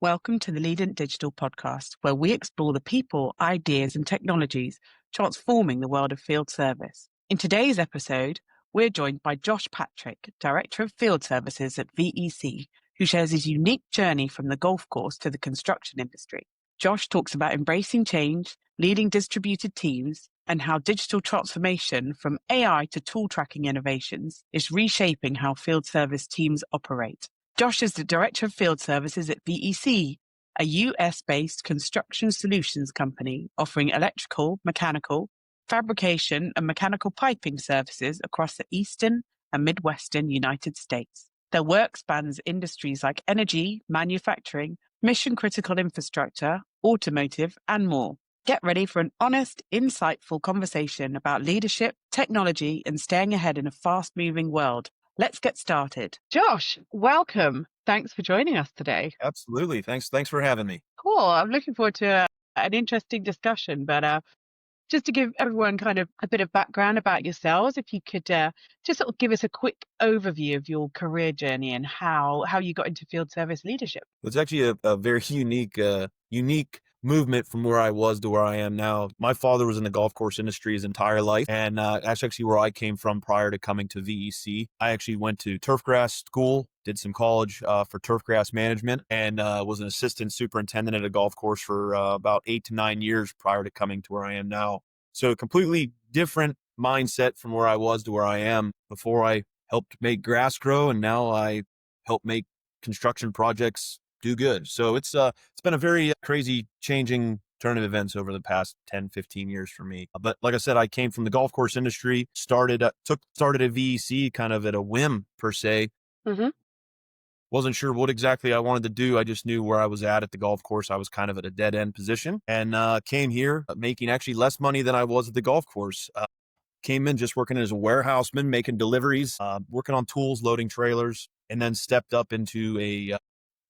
Welcome to the Leadent Digital podcast, where we explore the people, ideas, and technologies transforming the world of field service. In today's episode, we're joined by Josh Patrick, Director of Field Services at VEC, who shares his unique journey from the golf course to the construction industry. Josh talks about embracing change, leading distributed teams, and how digital transformation from AI to tool tracking innovations is reshaping how field service teams operate. Josh is the Director of Field Services at VEC, a US-based construction solutions company offering electrical, mechanical, fabrication, and mechanical piping services across the Eastern and Midwestern United States. Their work spans industries like energy, manufacturing, mission-critical infrastructure, automotive, and more. Get ready for an honest, insightful conversation about leadership, technology, and staying ahead in a fast-moving world. Let's get started. Josh, welcome. Thanks for joining us today. Absolutely. Thanks for having me. Cool. I'm looking forward to an interesting discussion, but just to give everyone kind of a bit of background about yourselves, if you could just sort of give us a quick overview of your career journey and how you got into field service leadership. It's actually a very unique movement from where I was to where I am now. My father was in the golf course industry his entire life, and that's actually where I came from prior to coming to VEC. I actually went to Turfgrass school, did some college for Turfgrass management, and was an assistant superintendent at a golf course for about 8 to 9 years prior to coming to where I am now. So a completely different mindset from where I was to where I am before. I helped make grass grow, and now I help make construction projects do good. So it's been a very crazy changing turn of events over the past 10, 15 years for me. But like I said, I came from the golf course industry, started at VEC kind of at a whim per se. Mm-hmm. Wasn't sure what exactly I wanted to do. I just knew where I was at the golf course. I was kind of at a dead end position, and came here making actually less money than I was at the golf course. Came in just working as a warehouseman, making deliveries, working on tools, loading trailers, and then stepped up into a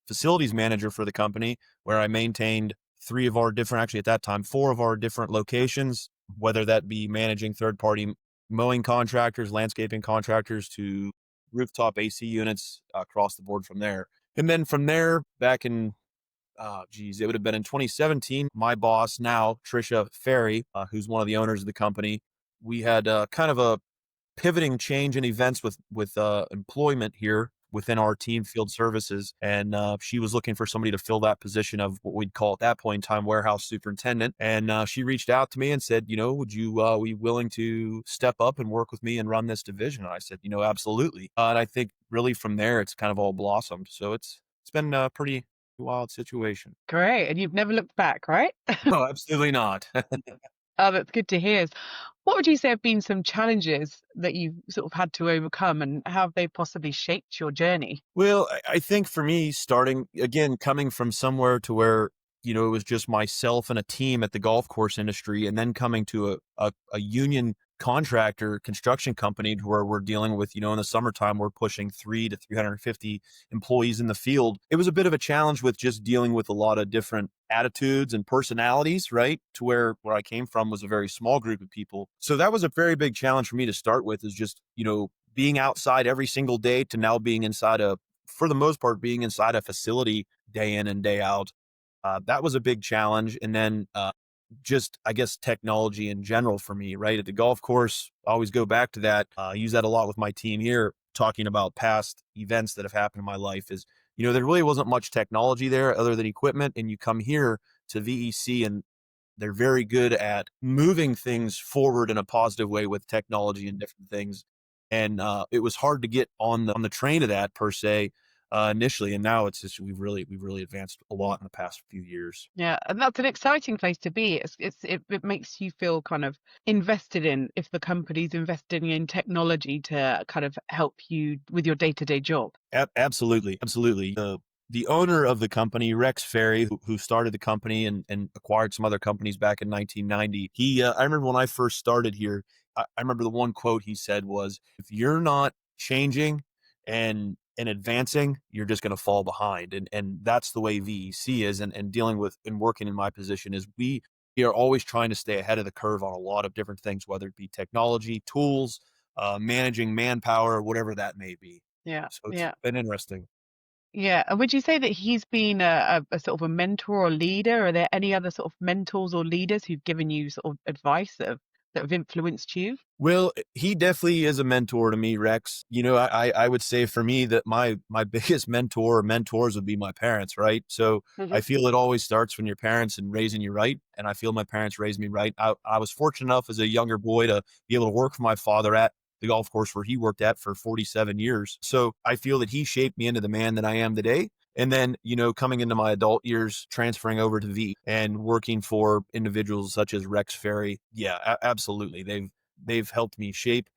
facilities manager for the company, where I maintained four of our different locations, whether that be managing third-party mowing contractors, landscaping contractors, to rooftop AC units across the board from there. And then from there, back in, it would have been in 2017, my boss now, Trisha Ferry, who's one of the owners of the company, we had kind of a pivoting change in events with employment here within our team, field services, and she was looking for somebody to fill that position of what we'd call at that point in time warehouse superintendent. And she reached out to me and said, would you be willing to step up and work with me and run this division? And I said, absolutely. And I think really from there it's kind of all blossomed. So it's been a pretty wild situation. Great. And you've never looked back, right? No, absolutely not. Oh, that's good to hear. What would you say have been some challenges that you've sort of had to overcome, and how have they possibly shaped your journey? Well, I think for me, coming from somewhere to where, it was just myself and a team at the golf course industry, and then coming to a union contractor construction company to where we're dealing with, in the summertime, we're pushing 300 to 350 employees in the field. It was a bit of a challenge with just dealing with a lot of different attitudes and personalities, right? To where I came from was a very small group of people. So that was a very big challenge for me to start with, is just, being outside every single day to now being for the most part, being inside a facility day in and day out. That was a big challenge. And then, just, I guess, technology in general for me, right? At the golf course, I always go back to that. I use that a lot with my team here, talking about past events that have happened in my life is, there really wasn't much technology there other than equipment. And you come here to VEC and they're very good at moving things forward in a positive way with technology and different things. And it was hard to get on the train of that per se initially, and now it's just we've really advanced a lot in the past few years. Yeah, and that's an exciting place to be. It makes you feel kind of invested in, if the company's investing in technology to kind of help you with your day-to-day job. Absolutely. The owner of the company, Rex Ferry, who started the company and acquired some other companies back in 1990, I remember when I first started here, I remember the one quote he said was, if you're not changing and advancing, you're just going to fall behind. And that's the way VEC is, and dealing with and working in my position is we are always trying to stay ahead of the curve on a lot of different things, whether it be technology, tools, managing manpower, whatever that may be. Yeah. So it's been interesting. Yeah. And would you say that he's been a sort of a mentor or leader? Are there any other sort of mentors or leaders who've given you sort of advice that have influenced you? Well, he definitely is a mentor to me, Rex. I would say for me that my biggest mentor or mentors would be my parents, right? So I Hmm. feel it always starts when your parents and raising you right. And I feel my parents raised me right. I was fortunate enough as a younger boy to be able to work for my father at the golf course where he worked at for 47 years. So I feel that he shaped me into the man that I am today. And then, coming into my adult years, transferring over to V and working for individuals such as Rex Ferry. Yeah, absolutely. They've helped me shape,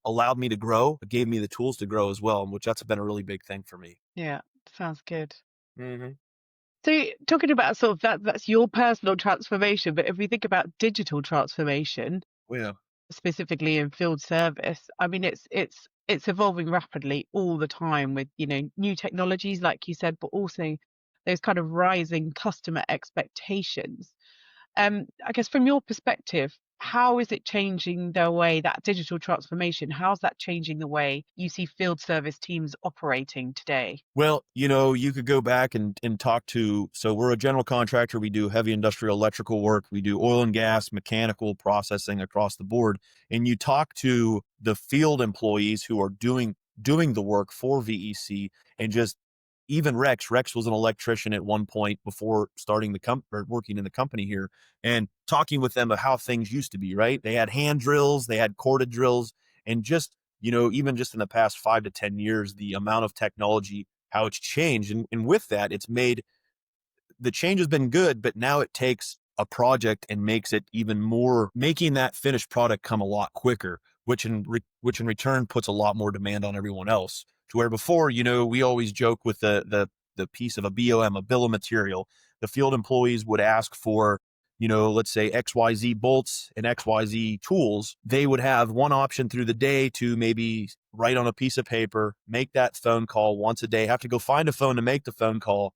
allowed me to grow, gave me the tools to grow as well, which that's been a really big thing for me. Yeah. Sounds good. Hmm. So talking about sort of that's your personal transformation, but if we think about digital transformation, Yeah. specifically in field service, I mean it's evolving rapidly all the time with, new technologies like you said, but also those kind of rising customer expectations. I guess from your perspective, how is it changing the way that digital transformation, how's that changing the way you see field service teams operating today? Well, you could go back and talk to, so we're a general contractor. We do heavy industrial electrical work. We do oil and gas, mechanical processing across the board. And you talk to the field employees who are doing the work for VEC and just even Rex was an electrician at one point before starting or working in the company here and talking with them of how things used to be, right? They had hand drills, they had corded drills, and just, even just in the past 5 to 10 years, the amount of technology, how it's changed. And with that, it's made the change has been good, but now it takes a project and makes it even more, making that finished product come a lot quicker, which in return puts a lot more demand on everyone else. To where before, we always joke with the piece of a BOM, a bill of material. The field employees would ask for, let's say XYZ bolts and XYZ tools. They would have one option through the day to maybe write on a piece of paper, make that phone call once a day, have to go find a phone to make the phone call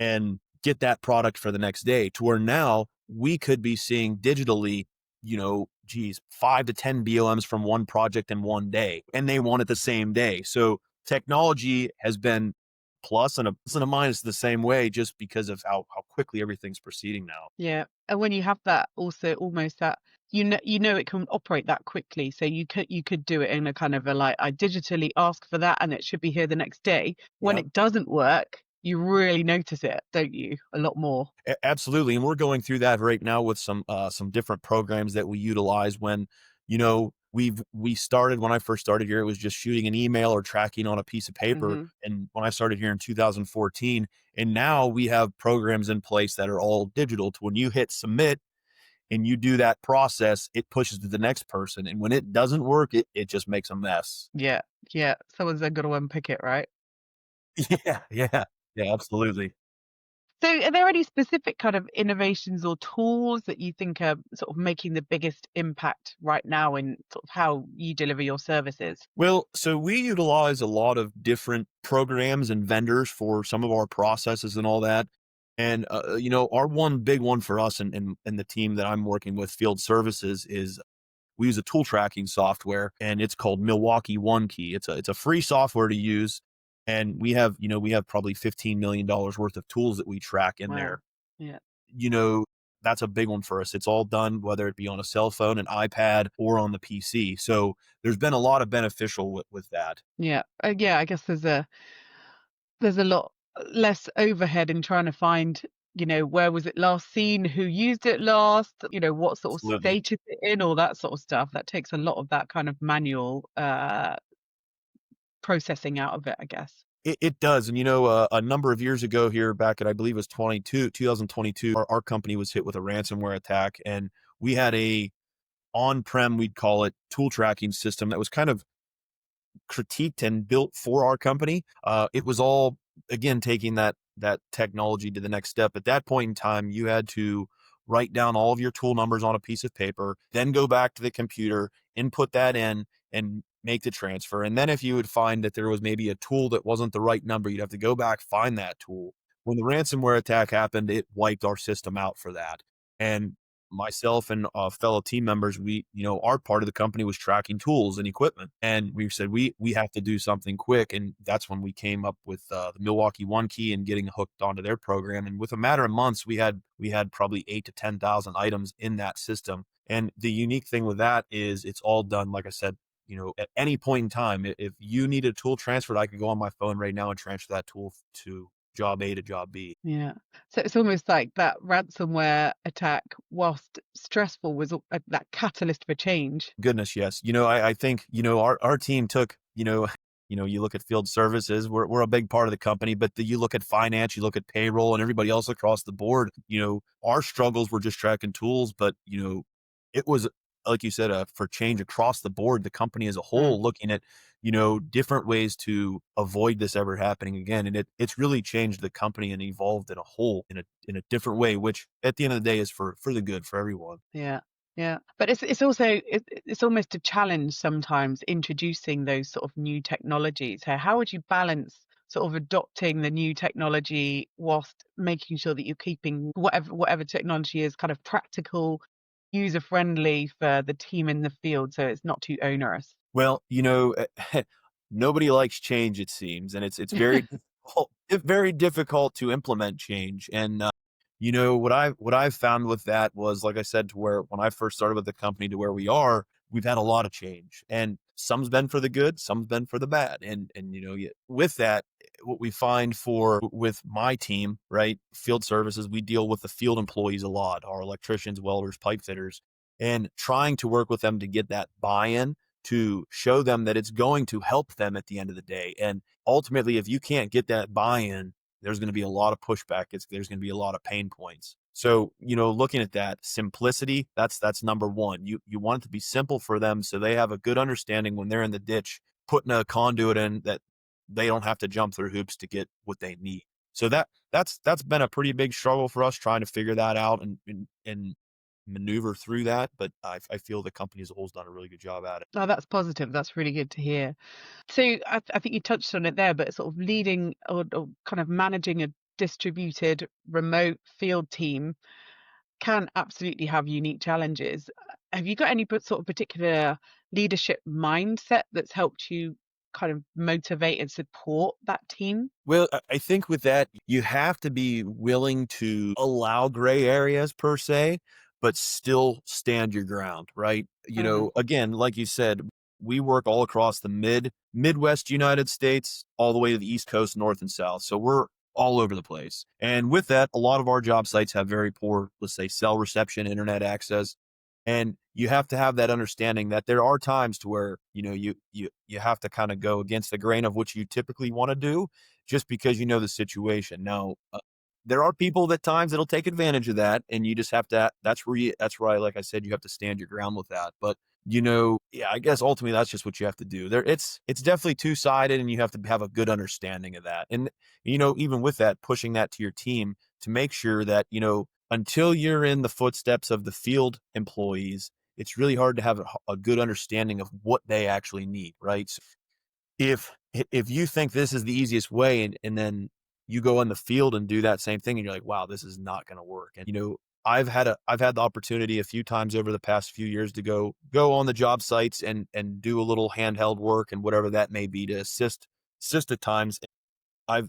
and get that product for the next day, to where now we could be seeing digitally, 5 to 10 BOMs from one project in one day, and they want it the same day. So technology has been plus and a minus the same way, just because of how quickly everything's proceeding now. Yeah. And when you have that also almost that you know it can operate that quickly. So you could do it in a kind of a like I digitally ask for that and it should be here the next day. When Yeah. it doesn't work, you really notice it, don't you? A lot more. Absolutely, and we're going through that right now with some different programs that we utilize. When we started, when I first started here, it was just shooting an email or tracking on a piece of paper. Hmm. And when I started here in 2014, and now we have programs in place that are all digital. To when you hit submit and you do that process, it pushes to the next person. And when it doesn't work, it just makes a mess. Yeah. Yeah. Someone's then got to unpick it, right? Yeah, yeah, yeah, absolutely. So are there any specific kind of innovations or tools that you think are sort of making the biggest impact right now in sort of how you deliver your services? Well, so we utilize a lot of different programs and vendors for some of our processes and all that. And, our one big one for us and the team that I'm working with, field services, is we use a tool tracking software, and it's called Milwaukee OneKey. It's a free software to use. And we have probably $15 million worth of tools that we track in Wow. there. Yeah. you know, that's a big one for us. It's all done, whether it be on a cell phone, an iPad, or on the PC. So there's been a lot of beneficial with that. Yeah. Yeah, I guess there's a lot less overhead in trying to find, where was it last seen, who used it last, what sort of Absolutely. state is it in, all that sort of stuff. That takes a lot of that kind of manual processing out of it, I guess. It does. And, a number of years ago here, back at, I believe it was 2022, our company was hit with a ransomware attack. And we had a on-prem, we'd call it, tool tracking system that was kind of critiqued and built for our company. It was all, again, taking that technology to the next step. At that point in time, you had to write down all of your tool numbers on a piece of paper, then go back to the computer, input that in, and make the transfer. And then if you would find that there was maybe a tool that wasn't the right number, you'd have to go back, find that tool. When the ransomware attack happened, it wiped our system out for that. And myself and fellow team members, our part of the company was tracking tools and equipment. And we said, we have to do something quick. And that's when we came up with the Milwaukee OneKey and getting hooked onto their program. And with a matter of months, we had probably 8 to 10,000 items in that system. And the unique thing with that is it's all done, like I said, at any point in time. If you need a tool transferred, I could go on my phone right now and transfer that tool to job A to job B. Yeah. So it's almost like that ransomware attack, whilst stressful, was that catalyst for change. Goodness, yes. I think, our team took, you look at field services, we're a big part of the company, but you look at finance, you look at payroll and everybody else across the board, our struggles were just tracking tools, but, it was, like you said, for change across the board, the company as a whole, looking at, different ways to avoid this ever happening again. And it's really changed the company and evolved in a whole in a different way, which at the end of the day is for the good for everyone. Yeah. Yeah. But it's also, it's almost a challenge sometimes introducing those sort of new technologies. So how would you balance sort of adopting the new technology whilst making sure that you're keeping whatever technology is kind of practical, user friendly for the team in the field, so it's not too onerous? Well, nobody likes change, it seems, and it's very difficult, very difficult to implement change. And what I've found with that was, like I said, to where when I first started with the company to where we are, we've had a lot of change, and some's been for the good, some's been for the bad. And with that, what we find with my team, right, field services, we deal with the field employees a lot, our electricians, welders, pipe fitters, and trying to work with them to get that buy-in, to show them that it's going to help them at the end of the day. And ultimately, if you can't get that buy-in, there's going to be a lot of pushback. There's going to be a lot of pain points. So, looking at that simplicity, that's number one. You want it to be simple for them so they have a good understanding when they're in the ditch, putting a conduit in, that they don't have to jump through hoops to get what they need. So that's been a pretty big struggle for us, trying to figure that out and maneuver through that. But I feel the company as a whole has done a really good job at it. Oh, that's positive. That's really good to hear. So I think you touched on it there, but sort of leading or kind of managing a distributed remote field team can absolutely have unique challenges. Have you got any sort of particular leadership mindset that's helped you kind of motivate and support that team? Well, I think with that, you have to be willing to allow gray areas per se, but still stand your ground, right? Mhm. Again, like you said, we work all across the Midwest United States, all the way to the East Coast, North and South. So we're all over the place. And with that, a lot of our job sites have very poor, let's say, cell reception, internet access. And you have to have that understanding that there are times to where, you have to kind of go against the grain of what you typically want to do, just because you know the situation. Now, there are people at times that'll take advantage of that, and you just have to. That's why, like I said, you have to stand your ground with that. But yeah, I guess ultimately that's just what you have to do. It's definitely two-sided, and you have to have a good understanding of that. And even with that, pushing that to your team to make sure that until you're in the footsteps of the field employees, it's really hard to have a good understanding of what they actually need, right? So if you think this is the easiest way, and then you go in the field and do that same thing, and you're like, wow, this is not going to work. And I've had the opportunity a few times over the past few years to go on the job sites and do a little handheld work and whatever that may be to assist at times. I've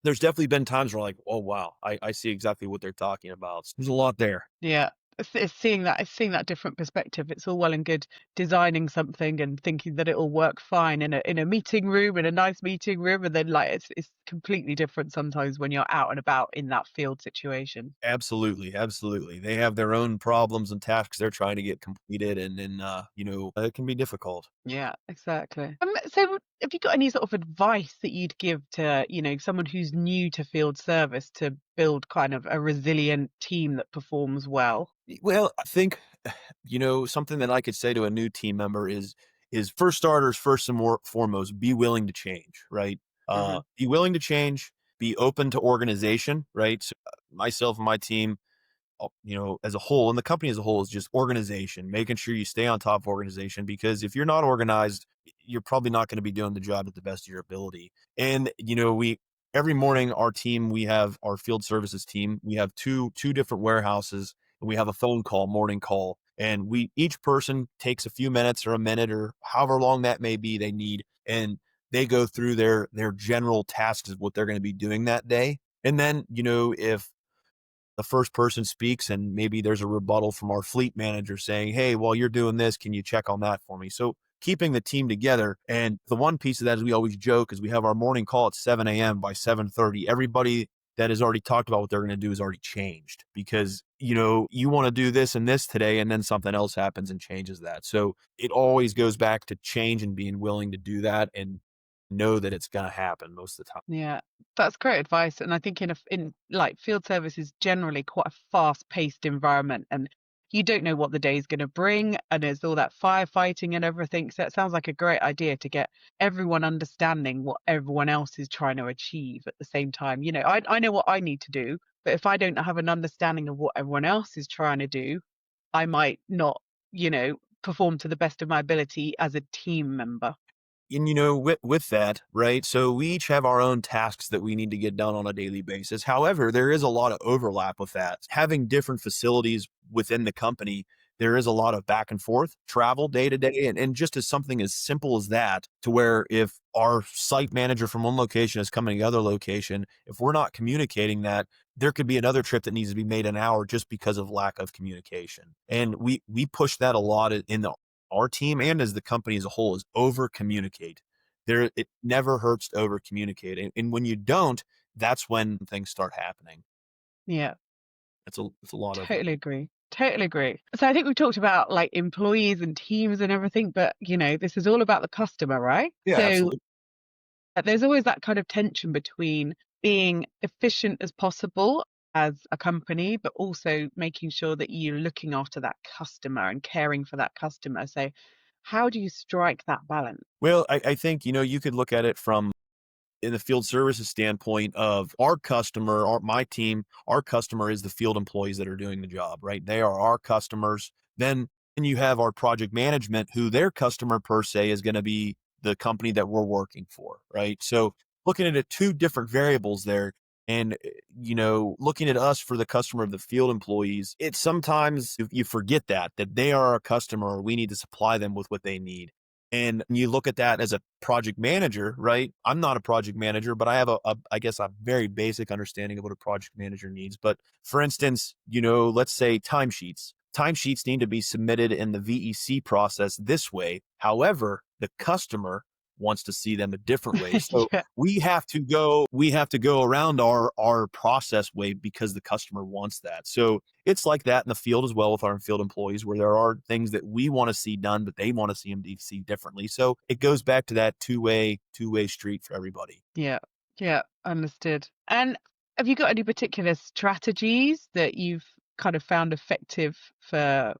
There's definitely been times where I'm like, oh wow, I see exactly what they're talking about. There's a lot there. Yeah. It's seeing that different perspective. It's all well and good designing something and thinking that it'll work fine in a meeting room, in a nice meeting room, and then like it's completely different sometimes when you're out and about in that field situation. Absolutely, absolutely. They have their own problems and tasks they're trying to get completed, and then it can be difficult. Yeah, exactly. So have you got any sort of advice that you'd give to, someone who's new to field service to build kind of a resilient team that performs well? Well, I think something that I could say to a new team member is for starters, first and foremost, be willing to change, right? Hmm. Be willing to change, be open to organization, right? So, myself and my team, as a whole, and the company as a whole, is just organization, making sure you stay on top of organization, because if you're not organized, you're probably not going to be doing the job at the best of your ability. And, every morning, we have our field services team, we have two different warehouses, we have a phone call, morning call, and each person takes a few minutes or a minute or however long that may be they need, and they go through their general tasks of what they're going to be doing that day. And then, if the first person speaks and maybe there's a rebuttal from our fleet manager saying, hey, while you're doing this, can you check on that for me? So keeping the team together. And the one piece of that is we always joke is we have our morning call at 7 a.m. By 7:30, everybody that has already talked about what they're going to do has already changed because, you want to do this and this today, and then something else happens and changes that. So it always goes back to change and being willing to do that and know that it's going to happen most of the time. Yeah, that's great advice. And I think in like field service is generally quite a fast-paced environment, and you don't know what the day is going to bring, and there's all that firefighting and everything. So it sounds like a great idea to get everyone understanding what everyone else is trying to achieve at the same time. I know what I need to do, but if I don't have an understanding of what everyone else is trying to do, I might not, perform to the best of my ability as a team member. And with that, right? So we each have our own tasks that we need to get done on a daily basis. However, there is a lot of overlap with that. Having different facilities within the company, there is a lot of back and forth travel day to day. And just as something as simple as that, to where if our site manager from one location is coming to the other location, if we're not communicating that, there could be another trip that needs to be made an hour just because of lack of communication. And we push that a lot in our team and as the company as a whole is over communicate. It never hurts to over communicate. And when you don't, that's when things start happening. Yeah. It's a lot of it. Totally agree. Totally agree. So I think we talked about like employees and teams and everything, but this is all about the customer, right? Yeah, So absolutely. there's always that kind of tension between being efficient as possible as a company, but also making sure that you're looking after that customer and caring for that customer. So how do you strike that balance? Well, I think, you could look at it from in the field services standpoint of our customer, my team, our customer is the field employees that are doing the job, right? They are our customers. Then you have our project management, who their customer per se is going to be the company that we're working for, right? So looking at it, two different variables there. And, looking at us for the customer of the field employees, it's sometimes you forget that they are our customer. We need to supply them with what they need. And you look at that as a project manager, right? I'm not a project manager, but I have I guess a very basic understanding of what a project manager needs. But for instance, let's say timesheets. Timesheets need to be submitted in the VEC process this way. However, the customer wants to see them a different way. So Yeah. we have to go around our process way because the customer wants that. So it's like that in the field as well with our field employees, where there are things that we want to see done, but they want to see them see differently. So it goes back to that two-way street for everybody. Yeah. Yeah. Understood. And have you got any particular strategies that you've kind of found effective for,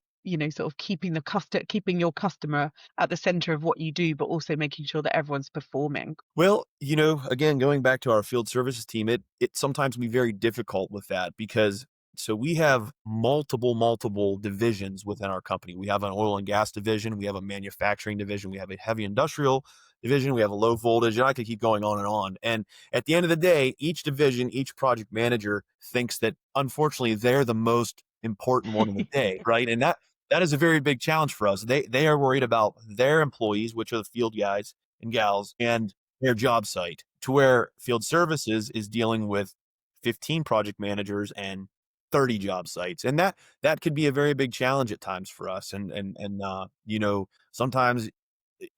sort of keeping your customer at the center of what you do, but also making sure that everyone's performing? Well, again, going back to our field services team, it sometimes can be very difficult with that because so we have multiple divisions within our company. We have an oil and gas division, we have a manufacturing division, we have a heavy industrial division, we have a low voltage, and I could keep going on and on. And at the end of the day, each division, each project manager thinks that unfortunately they're the most important one in the day, right? And that is a very big challenge for us. They are worried about their employees, which are the field guys and gals, and their job site, to where field services is dealing with 15 project managers and 30 job sites. And that could be a very big challenge at times for us. And sometimes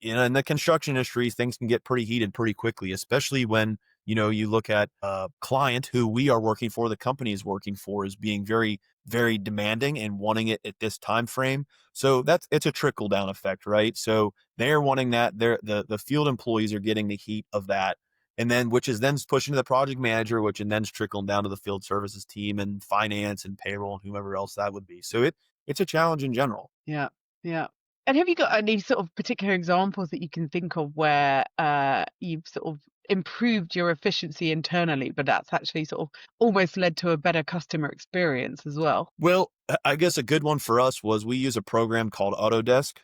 in the construction industry, things can get pretty heated pretty quickly, especially when, you look at a client who we are working for, the company is working for, is being very, very demanding and wanting it at this time frame. So it's a trickle down effect, right? So they're wanting that. The field employees are getting the heat of that. And then, which is then pushing to the project manager, which and then's trickling down to the field services team and finance and payroll and whoever else that would be. So it's a challenge in general. Yeah. Yeah. And have you got any sort of particular examples that you can think of where you've sort of improved your efficiency internally, but that's actually sort of almost led to a better customer experience as well? Well, I guess a good one for us was we use a program called Autodesk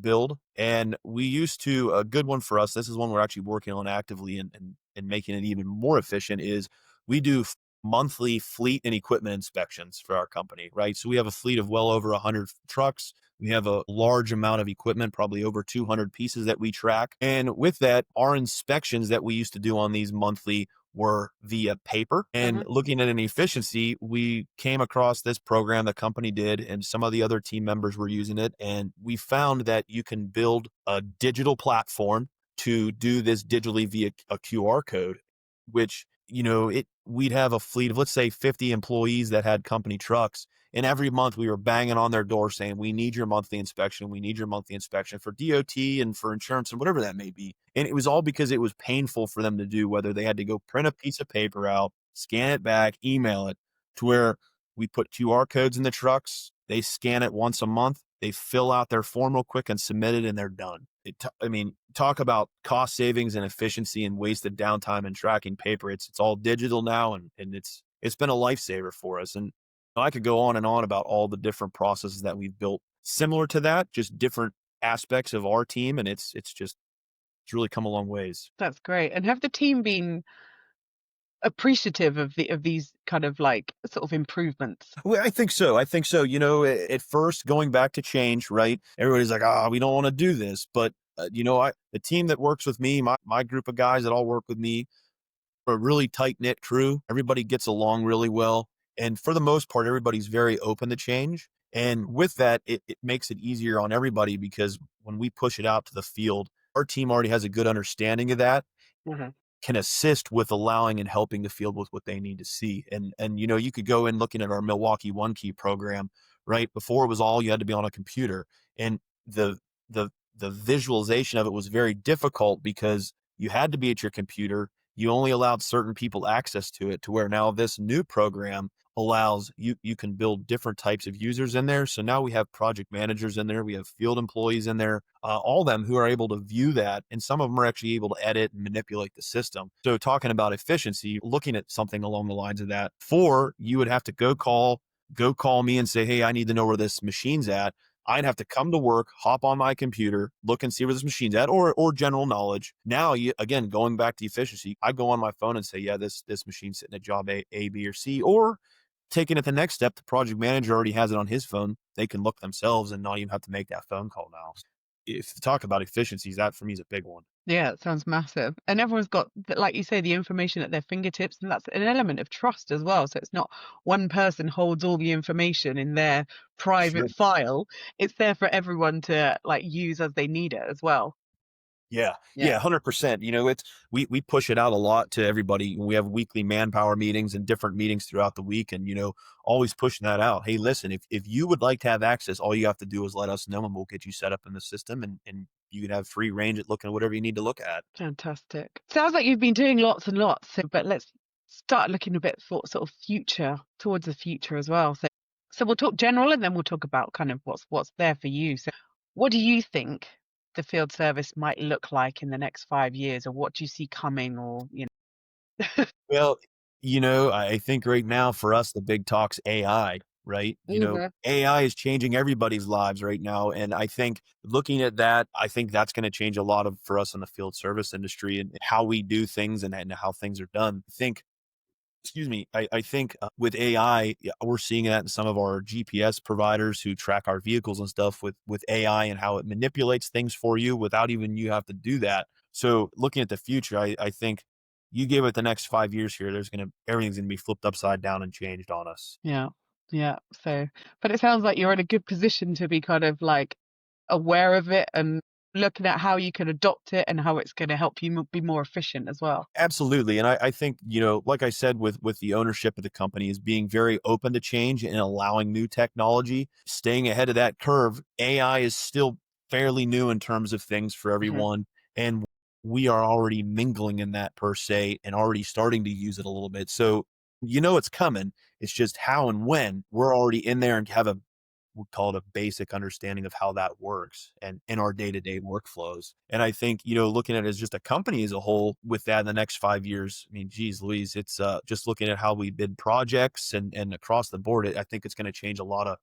Build. And we used to, a good one for us, this is one we're actually working on actively and making it even more efficient, is we do monthly fleet and equipment inspections for our company, right? So we have a fleet of well over 100 trucks. We have a large amount of equipment, probably over 200 pieces that we track. And with that, our inspections that we used to do on these monthly were via paper. And looking at an efficiency, we came across this program the company did, and some of the other team members were using it. And we found that you can build a digital platform to do this digitally via a QR code, which, we'd have a fleet of, let's say, 50 employees that had company trucks. And every month we were banging on their door saying, we need your monthly inspection. We need your monthly inspection for DOT and for insurance and whatever that may be. And it was all because it was painful for them to do, whether they had to go print a piece of paper out, scan it back, email it, to where we put QR codes in the trucks. They scan it once a month. They fill out their form real quick and submit it, and they're done. Talk about cost savings and efficiency and wasted downtime and tracking paper. It's all digital now, and it's been a lifesaver for us. And I could go on and on about all the different processes that we've built similar to that, just different aspects of our team, and it's really come a long ways. That's great. And have the team been appreciative of these kind of like sort of improvements? Well, I think so. At first, going back to change, right? Everybody's like, we don't want to do this. But, the team that works with me, my group of guys that all work with me, are a really tight knit crew. Everybody gets along really well. And for the most part, everybody's very open to change. And with that, it makes it easier on everybody, because when we push it out to the field, our team already has a good understanding of that, can assist with allowing and helping the field with what they need to see. And you could go in looking at our Milwaukee OneKey program, right? Before, it was all you had to be on a computer, and the visualization of it was very difficult because you had to be at your computer. You only allowed certain people access to it, to where now this new program allows you can build different types of users in there. So now we have project managers in there. We have field employees in there, all of them who are able to view that. And some of them are actually able to edit and manipulate the system. So talking about efficiency, looking at something along the lines of that, you would have to go call me and say, hey, I need to know where this machine's at. I'd have to come to work, hop on my computer, look and see where this machine's at, or general knowledge. Now, again, going back to efficiency, I go on my phone and say, yeah, this machine's sitting at job A, B, or C. Or taking it the next step, the project manager already has it on his phone. They can look themselves and not even have to make that phone call now. If you talk about efficiencies, that for me is a big one. Yeah, it sounds massive. And everyone's got, like you say, the information at their fingertips, and that's an element of trust as well. So it's not one person holds all the information in their private file. It's there for everyone to like use as they need it as well. Yeah. 100%. We push it out a lot to everybody. We have weekly manpower meetings and different meetings throughout the week, and always pushing that out. Hey, listen, if you would like to have access, all you have to do is let us know, and we'll get you set up in the system, and you can have free range at looking at whatever you need to look at. Fantastic. Sounds like you've been doing lots and lots. But let's start looking a bit for sort of towards the future as well. So we'll talk general, and then we'll talk about kind of what's there for you. So what do you think the field service might look like in the next 5 years, or what do you see coming, or Well, I think right now for us, the big talk's AI, right? AI is changing everybody's lives right now. And I think looking at that, I think that's going to change a lot for us in the field service industry and how we do things and how things are done. I think with AI, we're seeing that in some of our GPS providers who track our vehicles and stuff with AI, and how it manipulates things for you without even you have to do that. So looking at the future, I think you give it the next 5 years here, everything's going to be flipped upside down and changed on us. Yeah. So, but it sounds like you're in a good position to be kind of like aware of it and looking at how you can adopt it and how it's going to help you be more efficient as well. Absolutely. And I think, like I said, with the ownership of the company, is being very open to change and allowing new technology, staying ahead of that curve. AI is still fairly new in terms of things for everyone. And we are already mingling in that per se, and already starting to use it a little bit. So, it's coming. It's just how and when. We're already in there and have we call it a basic understanding of how that works and in our day-to-day workflows. And I think, looking at it as just a company as a whole with that in the next 5 years, I mean, geez, Louise, it's just looking at how we bid projects and across the board, I think it's going to change a lot of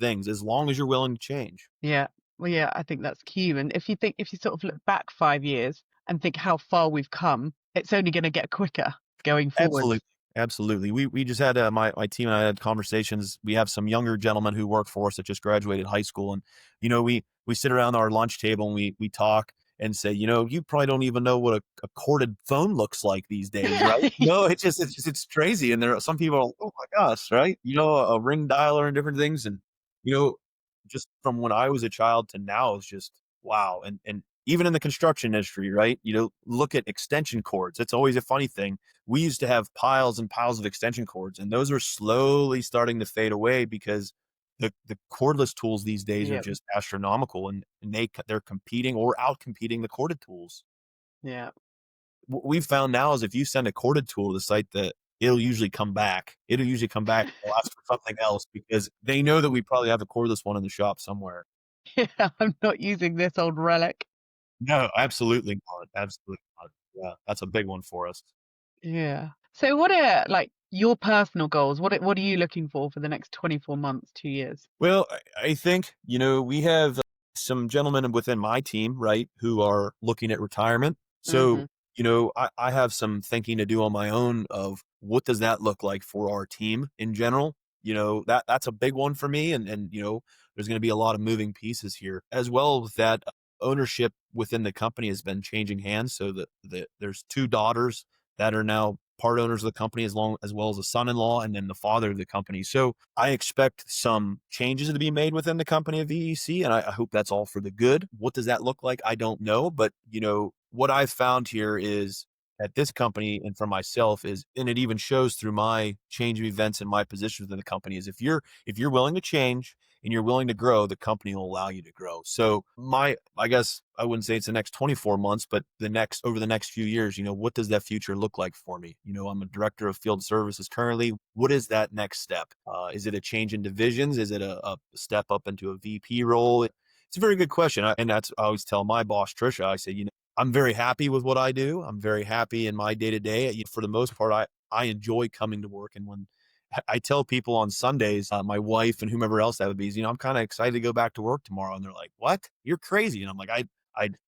things, as long as you're willing to change. Yeah. Well, yeah, I think that's key. And if you sort of look back 5 years and think how far we've come, it's only going to get quicker going forward. Absolutely. We just had my team and I had conversations. We have some younger gentlemen who work for us that just graduated high school, and we sit around our lunch table and we talk and say, you probably don't even know what a corded phone looks like these days, right? No, it's crazy. And there are some people are like, oh my gosh, right? A ring dialer and different things, and you know, just from when I was a child to now is just wow. And even in the construction industry, right? Look at extension cords. It's always a funny thing. We used to have piles and piles of extension cords, and those are slowly starting to fade away because the cordless tools these days are Yeah, just astronomical, and they're competing or out competing the corded tools. yeah. What we've found now is if you send a corded tool to the site, that it'll usually come back. It'll usually come back and they'll ask for something else because they know that we probably have a cordless one in the shop somewhere. Yeah, I'm not using this old relic. No, absolutely not. Absolutely not. Yeah, that's a big one for us. Yeah. So what are like your personal goals? What are you looking for the next 24 months, 2 years? Well, I think, we have some gentlemen within my team, right, who are looking at retirement. So, Mhm. I have some thinking to do on my own of what does that look like for our team in general. That's a big one for me. And there's going to be a lot of moving pieces here as well with that ownership within the company has been changing hands. So that there's two daughters that are now part owners of the company as well as a son-in-law and then the father of the company. So I expect some changes to be made within the company of VEC, and I hope that's all for the good. What does that look like? I don't know, but what I've found here is at this company and for myself is, and it even shows through my change of events and my position within the company is if you're willing to change and you're willing to grow, the company will allow you to grow. So I guess I wouldn't say it's the next 24 months, but over the next few years, what does that future look like for me? I'm a director of field services currently. What is that next step? Is it a change in divisions? Is it a step up into a VP role? It's a very good question. And that's, I always tell my boss, Trisha, I say, I'm very happy with what I do. I'm very happy in my day to day. For the most part, I enjoy coming to work. And when I tell people on Sundays, my wife and whomever else that would be, I'm kind of excited to go back to work tomorrow. And they're like, what? You're crazy. And I'm like,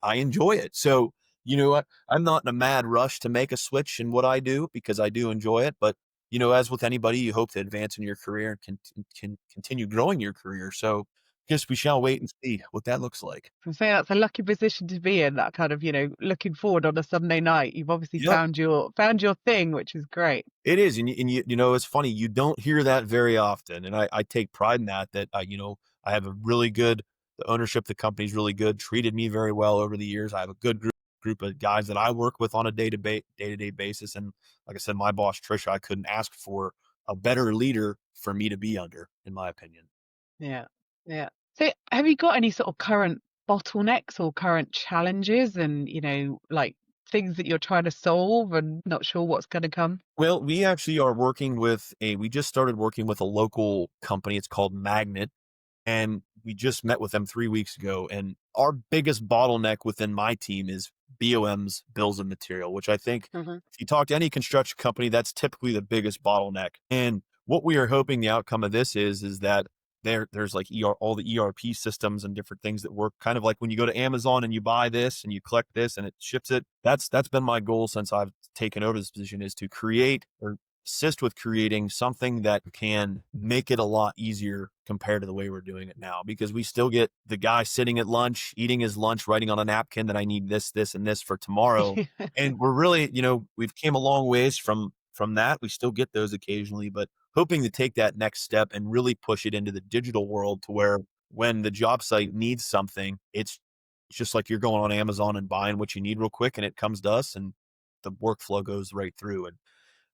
I enjoy it. So, you know what? I'm not in a mad rush to make a switch in what I do because I do enjoy it. But, as with anybody, you hope to advance in your career and can continue growing your career. So guess we shall wait and see what that looks like. I say that's a lucky position to be in, that kind of, looking forward on a Sunday night. You've obviously Yep. found your thing, which is great. It is, and it's funny, you don't hear that very often, and I take pride in that, I have a really good the ownership of the company is really good, treated me very well over the years. I have a good group of guys that I work with on a day-to-day basis, and like I said, my boss, Trisha, I couldn't ask for a better leader for me to be under, in my opinion. Yeah. Yeah. So have you got any sort of current bottlenecks or current challenges and, like things that you're trying to solve and not sure what's going to come? Well, we actually are we just started working with a local company, it's called Magnet. And we just met with them 3 weeks ago. And our biggest bottleneck within my team is BOM's bills of material, which I think Mhm. if you talk to any construction company, that's typically the biggest bottleneck. And what we are hoping the outcome of this is that there's like all the ERP systems and different things that work kind of like when you go to Amazon and you buy this and you collect this and it ships it. That's been my goal since I've taken over this position is to create or assist with creating something that can make it a lot easier compared to the way we're doing it now, because we still get the guy sitting at lunch, eating his lunch, writing on a napkin that I need this, and this for tomorrow. And we're really, we've came a long ways from that. We still get those occasionally, but hoping to take that next step and really push it into the digital world to where when the job site needs something, it's just like you're going on Amazon and buying what you need real quick and it comes to us and the workflow goes right through. And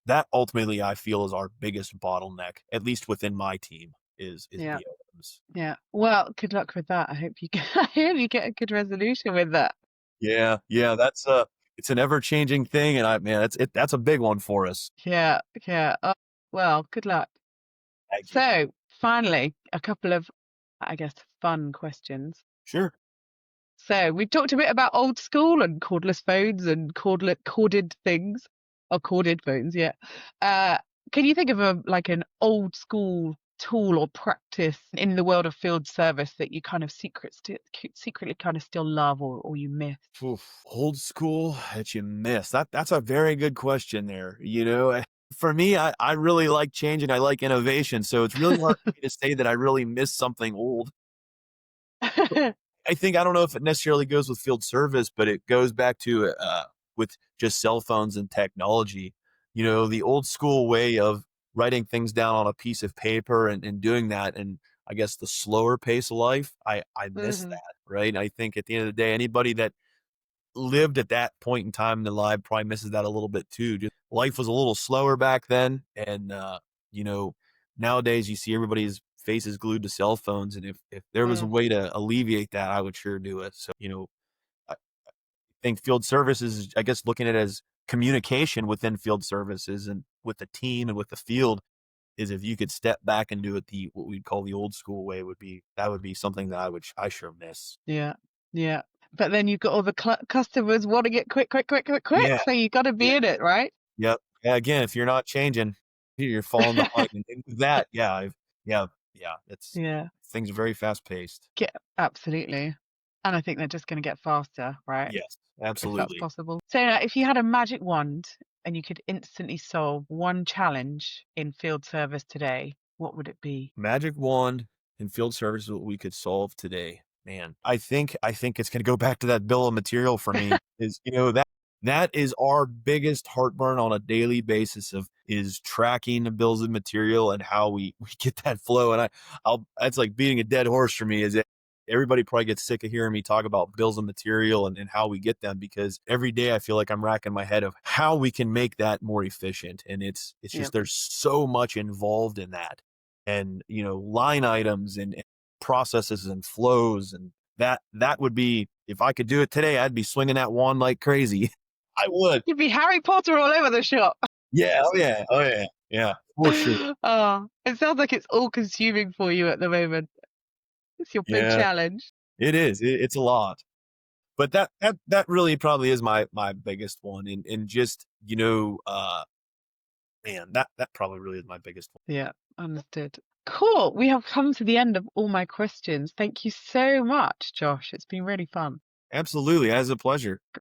that ultimately I feel is our biggest bottleneck, at least within my team, is Yeah. BOMs. Yeah. Well, good luck with that. I hope you get, I hope you get a good resolution with that. Yeah, yeah, that's it's an ever changing thing, and that's a big one for us. Yeah. Yeah. Oh, well, good luck. Thank you. So finally, a couple of, I guess, fun questions. Sure. So we've talked a bit about old school and cordless phones and corded things, or corded phones. Yeah. Uh, can you think of an old school tool or practice in the world of field service that you kind of secretly kind of still love or you miss? Oof, old school that you miss. That's a very good question there. For me, I really like change and I like innovation. So it's really hard for me to say that I really miss something old. I don't know if it necessarily goes with field service, but it goes back to with just cell phones and technology. The old school way of writing things down on a piece of paper and doing that, and I guess the slower pace of life, I miss Mhm. that, right? I think at the end of the day, anybody that lived at that point in time in their life probably misses that a little bit too. Just life was a little slower back then, and you know, nowadays you see everybody's faces glued to cell phones, and if there was a Mm, way to alleviate that, I would sure do it. So, I think field services, I guess, looking at it as communication within field services and with the team and with the field is if you could step back and do it the what we'd call the old school way would be something that I sure miss. yeah, yeah. But then you've got all the customers wanting it quick, quick, quick, quick, quick. Yeah. So you got to Yeah. be in it, right? Yep. Yeah, again, if you're not changing, you're falling behind, and with that, yeah, yeah, it's Yeah, things are very fast paced. yeah, absolutely. And I think they're just going to get faster, right? Yes, If that's absolutely. possible. So now, if you had a magic wand and you could instantly solve one challenge in field service today, what would it be? Magic wand and field service is what we could solve today. Man, I think it's gonna go back to that bill of material for me is, that is our biggest heartburn on a daily basis of is tracking the bills of material and how we get that flow. And I'll that's like beating a dead horse for me is it everybody probably gets sick of hearing me talk about bills of material and how we get them because every day I feel like I'm racking my head of how we can make that more efficient. And it's Yeah. just there's so much involved in that and line items and processes and flows and that would be if I could do it today I'd be swinging that wand like crazy. I would. You'd be Harry Potter all over the shop. Yeah, oh yeah, oh yeah, yeah, for sure. Oh, it sounds like it's all consuming for you at the moment. It's your big Yeah, challenge. it is. It's a lot. But that really probably is my biggest one and just man, that probably really is my biggest one. Yeah, understood. Cool. We have come to the end of all my questions. Thank you so much, Josh. It's been really fun. Absolutely, as a pleasure.